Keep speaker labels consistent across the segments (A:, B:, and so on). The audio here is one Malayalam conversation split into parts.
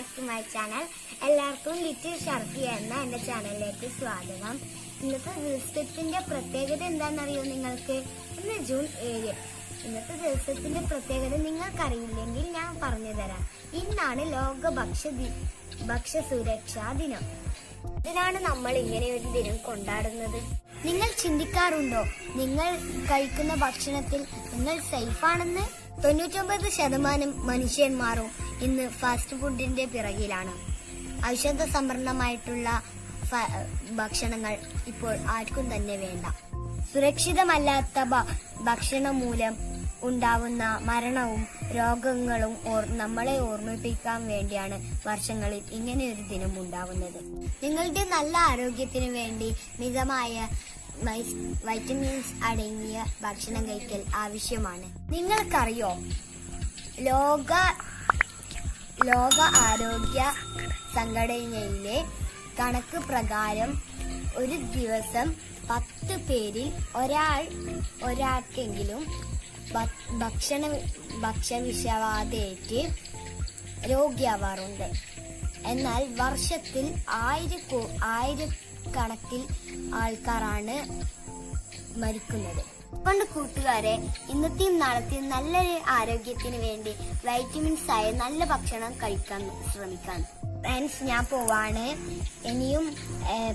A: Back to my channel. എല്ലാവർക്കും ലിറ്റിൽ ഷർഫി എന്ന എന്റെ ചാനലിലേക്ക് സ്വാഗതം. ഇന്നത്തെ ദിവസത്തിന്റെ പ്രത്യേകത എന്താണെന്നറിയോ നിങ്ങൾക്ക്? ഇന്ന് ജൂൺ 7. ഇന്നത്തെ ദിവസത്തിന്റെ പ്രത്യേകത നിങ്ങൾക്കറിയില്ലെങ്കിൽ ഞാൻ പറഞ്ഞു തരാം. ഇന്നാണ് ലോക ഭക്ഷ്യ സുരക്ഷാ ദിനം. ഇതിനാണ് നമ്മൾ ഇങ്ങനെ ഒരു ദിനം കൊണ്ടാടുന്നത്. നിങ്ങൾ ചിന്തിക്കാറുണ്ടോ നിങ്ങൾ കഴിക്കുന്ന ഭക്ഷണത്തിൽ നിങ്ങൾ സേഫാണെന്ന്? 99% മനുഷ്യന്മാരും ഇന്ന് ഫാസ്റ്റ് ഫുഡിന്റെ പിറകിലാണ്. ഔഷധ സമൃദ്ധമായിട്ടുള്ള ഭക്ഷണങ്ങൾ ഇപ്പോൾ ആർക്കും തന്നെ വേണ്ട. സുരക്ഷിതമല്ലാത്ത ഭക്ഷണം മൂലം ഉണ്ടാവുന്ന മരണവും രോഗങ്ങളും നമ്മളെ ഓർമ്മിപ്പിക്കാൻ വേണ്ടിയാണ് വർഷങ്ങളിൽ ഇങ്ങനെയൊരു ദിനം ഉണ്ടാവുന്നത്. നിങ്ങളുടെ നല്ല ആരോഗ്യത്തിന് വേണ്ടി മിതമായ വൈറ്റമിൻസ് അടങ്ങിയ ഭക്ഷണം കഴിക്കൽ ആവശ്യമാണ്. നിങ്ങൾക്കറിയോ, ലോക ആരോഗ്യ സംഘടനയിലെ കണക്ക് പ്രകാരം ഒരു ദിവസം 10 പേരിൽ ഒരാൾക്കെങ്കിലും ഭക്ഷ്യവിഷബാധയേറ്റ് രോഗിയാവാറുണ്ട്. എന്നാൽ വർഷത്തിൽ ആയിരക്കണക്കിൽ ആൾക്കാരാണ് മരിക്കുന്നത്. അതുകൊണ്ട് കൂട്ടുകാരെ, ഇന്നത്തെയും നാളത്തെയും നല്ലൊരു ആരോഗ്യത്തിന് വേണ്ടി വൈറ്റമിൻസ് ആയ നല്ല ഭക്ഷണം കഴിക്കാൻ ശ്രമിക്കാൻ. ഫ്രണ്ട്സ്, ഞാൻ പോവാണ്. ഇനിയും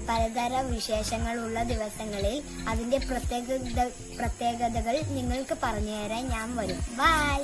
A: പലതരം വിശേഷങ്ങളുള്ള ദിവസങ്ങളിൽ അതിന്റെ പ്രത്യേകതകൾ നിങ്ങൾക്ക് പറഞ്ഞു തരാൻ ഞാൻ വരും. ബൈ.